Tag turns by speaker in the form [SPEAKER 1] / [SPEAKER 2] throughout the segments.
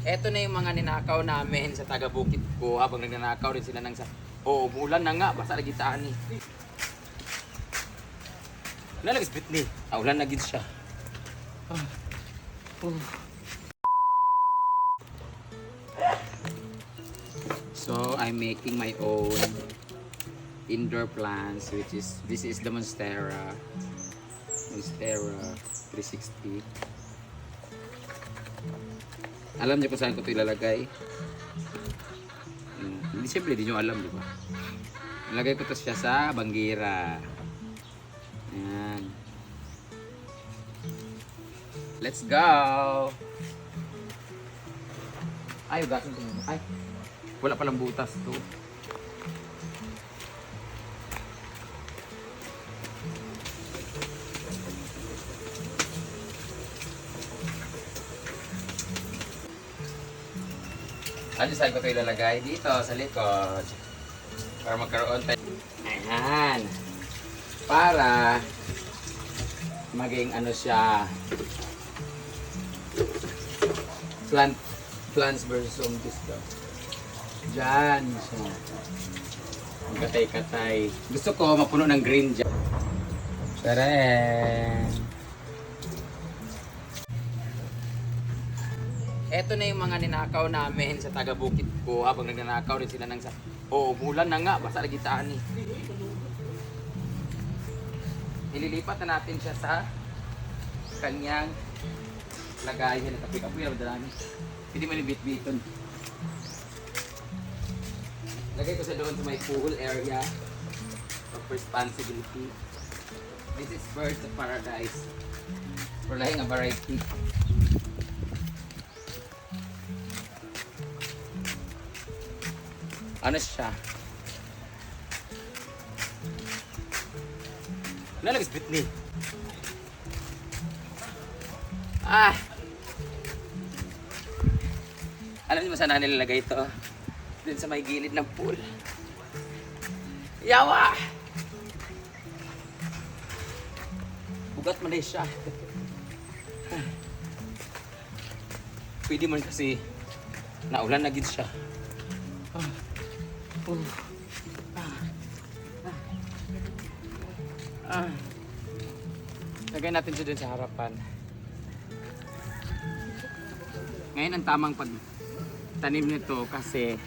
[SPEAKER 1] Eto na yung mga ninakaw namin sa taga-bukid ko habang nagnanakaw rin sila ng sa... Oo, umulan na nga, basta nagitaan eh. Nalagis bit ni. Ulan na gid siya. So, I'm making my own indoor plants, which is, this is the Monstera 360. Alam niyo kung saan ko ito ilalagay? Hindi, siyempre, hindi nyo alam, di ba? Nalagay ko ito siya sa banggira. Ayan. Let's go! Ay, ugasan ko. Ay, wala palang butas to. Ano saan ko ito ilalagay? Dito sa likod. Para magkaroon tayo. Ayan. Para maging ano siya. Plants versus zombies daw. Diyan siya. Ang katay-katay. Gusto ko mapuno ng green dyan. Taren! Eto na yung mga ninakaw namin sa taga-bukid ko habang nagnanakaw rin sila ng sa... Oo, umulan na nga, basta nagitaan eh. Ililipat na natin siya sa kanyang lagayan. Kapoy-kapoy na madalami. Hindi man yung bit-biton. Lagay ko sa doon sa may pool area of responsibility. This is birds of paradise. For lahing a variety. Ano siya? Nalagis bit ni. Alam niyo saan nilalagay ito? Dun sa may gilid ng pool. Yawa! Bugat man siya. Pwede man kasi naulan na gid siya. Lagay natin siya dun sa harapan. Ngayon ang tamang pagtanim nito kasi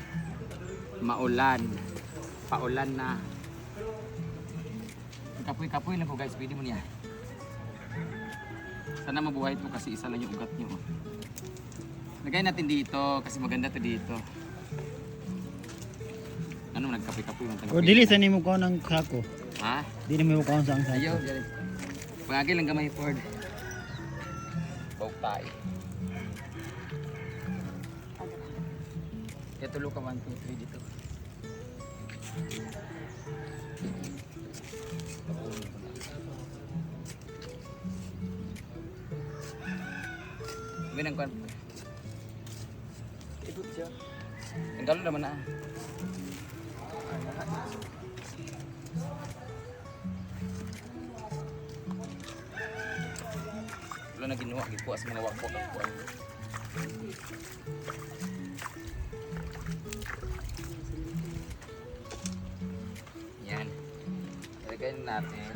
[SPEAKER 1] maulan. Paulan na. Kapoy-kapoy lang po guys, pwede mo niya. Sana mabuhay ito kasi isa lang yung ugat nyo. Lagay natin dito kasi maganda to dito. Ano nagkapoy-kapoy man
[SPEAKER 2] O dili sa nimo ko ng sako.
[SPEAKER 1] Ha?
[SPEAKER 2] Dili mo ko sa ang sako.
[SPEAKER 1] Ayaw, dali. Pangagil lang gamay Ford. Bawag tayo. Kaya tulo ka 1, 2, 3 dito. Gawin ang kwan. Ikot siya. Ang galo naman na. Wala na ginawa, gipuas mga wakpo ng kuwan. Yan. Ilagay natin.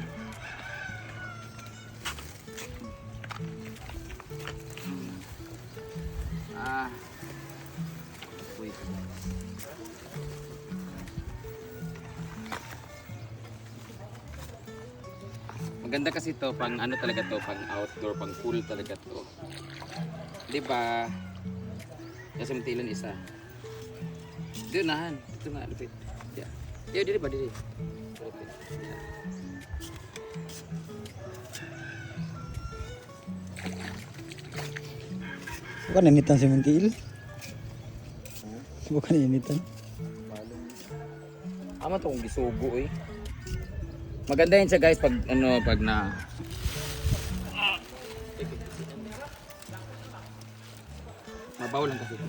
[SPEAKER 1] Wait. Maganda kasi to pang ano talaga to, pang outdoor, pang pool talaga to. 'Di ba? Kasi matilan isa. Dito nahan, ito nga lupit. Yeah. Yo dili ba dili? Lupit. Yeah.
[SPEAKER 2] Bukan initan si Muntil. Bukan initan.
[SPEAKER 1] Ama to kung gisugo eh. Maganda yun siya guys pag ano pag na mabaw lang kasi ito.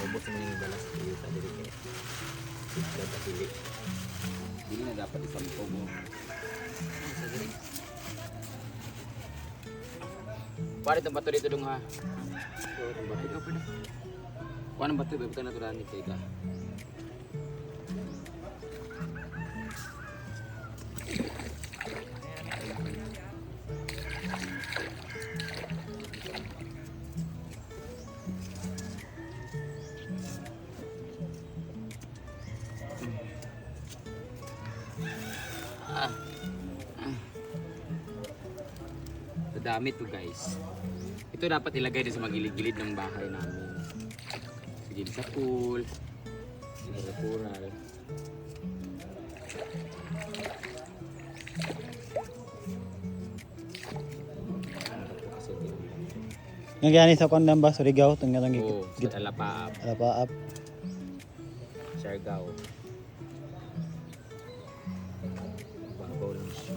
[SPEAKER 1] Ubos naman yung balas ko. kita dili kay. Kita ta dili. Dili na dapat isampo mo. Sa dili. Pare itong bato dito dong ha. Itong bato ikaw pala. Kuha ng bato, bebita na ito rani kay ka. Dami to guys. Ito dapat ilagay din sa magilid-gilid ng bahay namin. Sige sa pool. Sa pural.
[SPEAKER 2] Nagyani sa kondam ba? Surigao? Tunggal lang
[SPEAKER 1] Oo, sa Alapaap.
[SPEAKER 2] Alapaap.
[SPEAKER 1] Siargao. Babaw lang siya.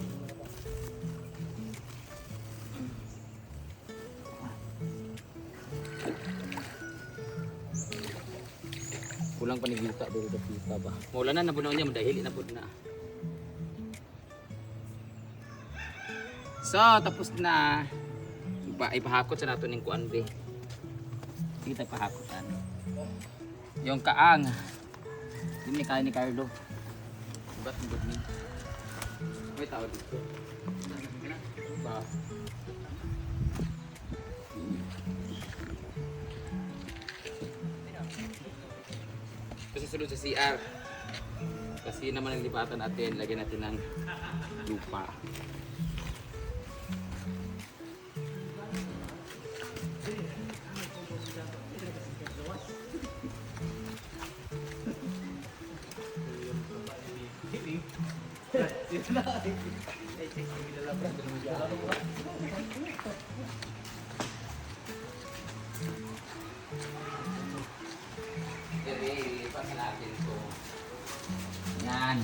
[SPEAKER 1] Kulang pa ni Gita, pero kita ba? Mula na, nabunaw niya, madahil inabot na. So, tapos na. Ipahakot sa nato ng kuan be. Kita pahakotan. Yung kaang. Hindi kaya ni Carlo. Ba't ang good ni? May tao dito. Ba? Kasi sunod sa CR. Kasi naman ang lipatan natin, lagyan natin ng lupa. Ilipat natin ito. Yan.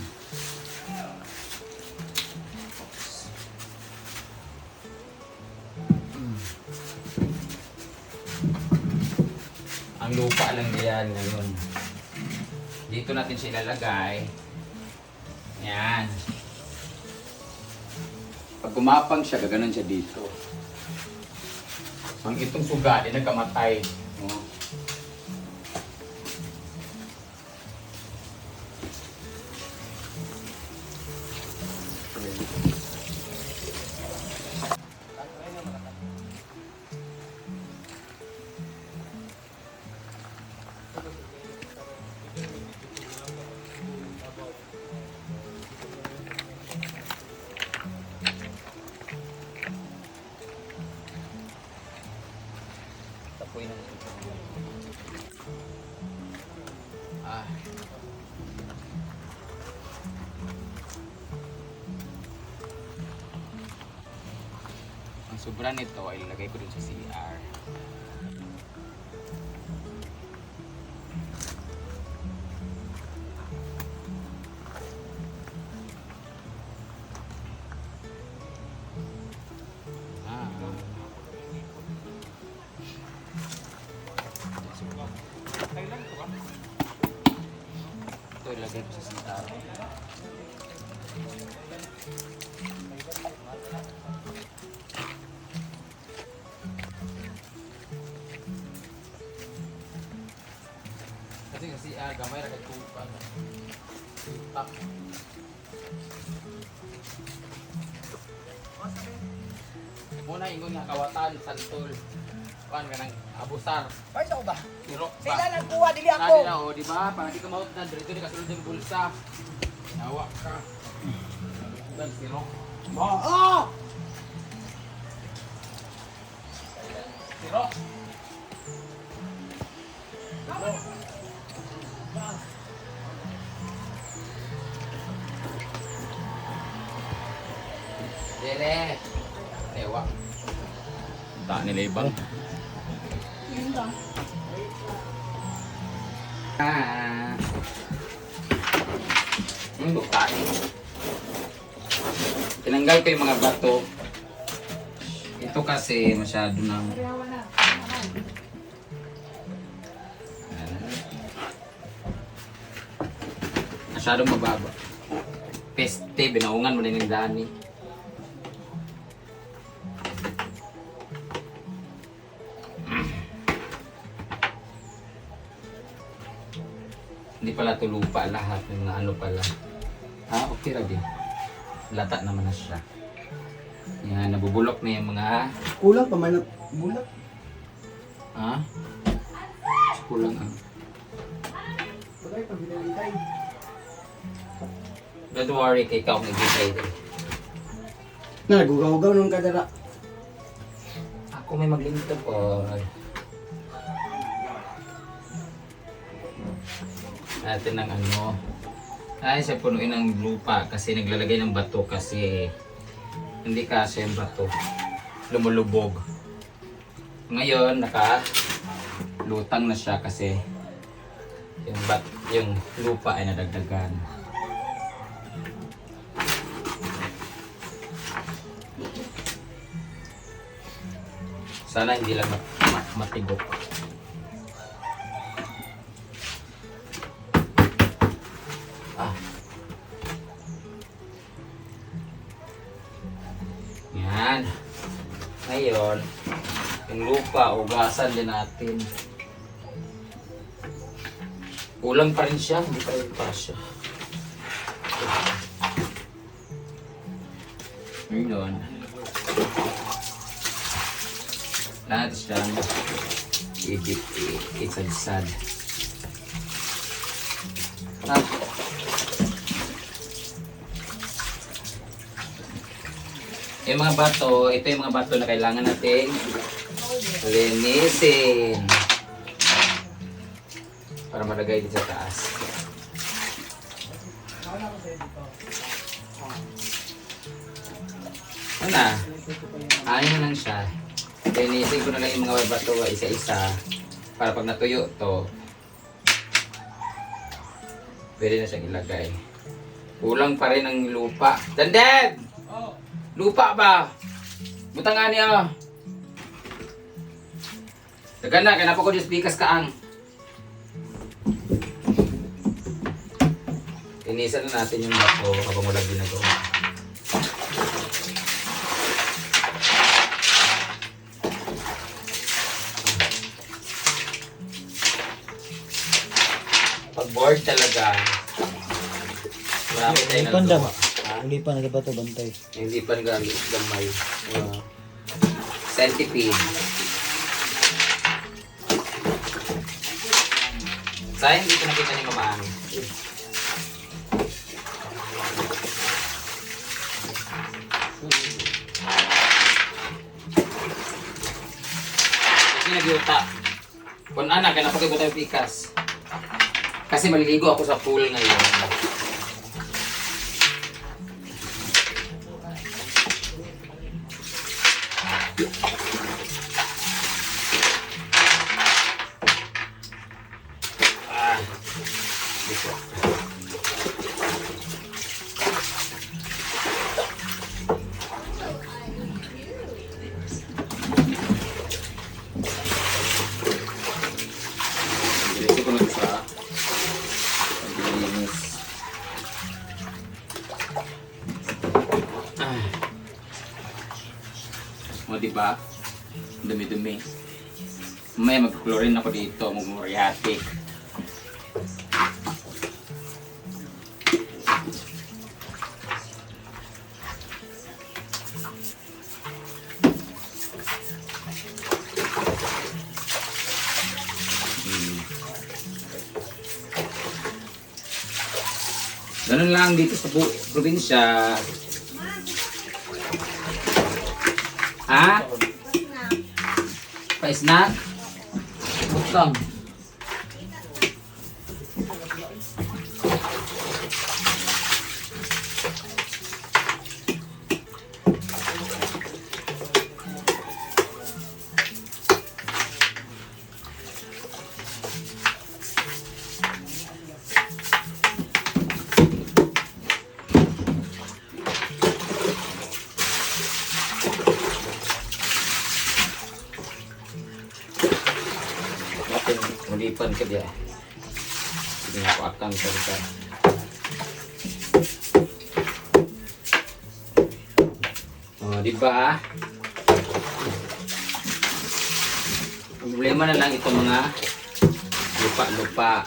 [SPEAKER 1] Ang lupa lang diyan ngayon. Dito natin siya ilalagay. Yan. Pag gumapang siya, gaganon siya dito. Ang itong suga, di nagkamatay. No? Tapoy ng ito. Ang sobra nito ay ilagay ko dun sa CR. Ito ilagay ko sa CR. Kasi sa CR, gamay ra kay tupan. Tupak. Muna ingon nga kawatan, santol. Kuan ka ng abusar.
[SPEAKER 3] Pwede ako ba?
[SPEAKER 1] Siro
[SPEAKER 3] Sila
[SPEAKER 1] ba?
[SPEAKER 3] lang kuha, dili ako.
[SPEAKER 1] Dali na oh, di ba? Para di ka maut na dito di kasulod ng bulsa. Nawa ka. Dan siro.
[SPEAKER 3] Oh!
[SPEAKER 1] Siro. Dere. Dewa. Tak nila ibang. Buka. Tinanggal ko yung mga bato. Ito kasi masyado nang masyadong mababa. Peste, binaungan mo na yung dani. Hindi pala ito lupa lahat ng mga ano pala. Okay ra din. Lata naman na siya. Yan, nabubulok na yung mga...
[SPEAKER 3] Kulang pa man na bulak.
[SPEAKER 1] Kulang ang...
[SPEAKER 3] Pagay pag binalitay.
[SPEAKER 1] Don't worry, kay ikaw nag-gitay din.
[SPEAKER 3] Na nagugaw-gaw nung kadara.
[SPEAKER 1] Ako may maglimito po. Natin ng ano. Ay, siya punuin ng lupa kasi naglalagay ng bato kasi hindi kasi yung bato. Lumulubog. Ngayon, lutang na siya kasi yung lupa ay nadagdagan. Sana hindi lang matigok. Yan. Ngayon, yung lupa, ugasan din natin. Kulang pa rin siya, hindi pa rin siya. Ngayon, lahat siyang isadsad. Yung mga bato, ito yung mga bato na kailangan nating linisin para malagay dito sa taas. Ano na? Ano na lang siya. Linisin ko na lang yung mga bato isa-isa para pag natuyo to, pwede na siyang ilagay. Kulang pa rin ang lupa. Dandeg! Lupa ba? Butang nga niya. Dagan na, kaya ko just bikas kaang. Linisan na natin yung bato habang wala ginagawa. Pag bored talaga, marami tayo nagawa.
[SPEAKER 2] Hindi pa nagabato bantay.
[SPEAKER 1] Hindi pa gamit gamay. Centipede. Sayang hindi ko nakita ni Mama Ami. Kasi nagyuta. Kung anak, kaya napagay tayo pikas. Kasi maliligo ako sa pool ngayon. O diba? Dumi-dumi. May mag-chlorine ako dito, mag-muriatic. Ganun lang dito sa probinsya. Ha? Pa-snack? Butang. Mulipan ka dia. Hindi nga ako akang salita. di ba? Ang problema na lang itong mga lupa-lupa.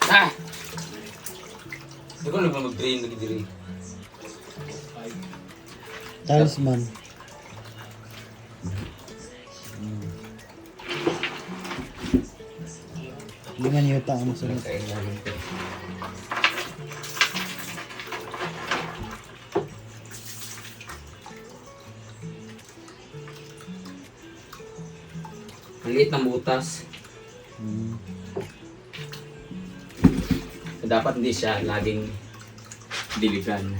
[SPEAKER 1] Ah! Hindi ko naman mag-drain lagi diri.
[SPEAKER 2] Talisman. Hindi man yuta ang masunod.
[SPEAKER 1] Ang liit ng butas.
[SPEAKER 2] Hmm.
[SPEAKER 1] Dapat hindi siya laging diligan.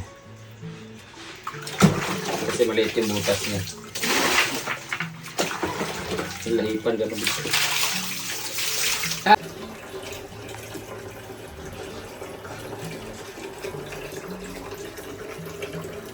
[SPEAKER 1] Kasi maliit yung butas niya. Lahipan ganun.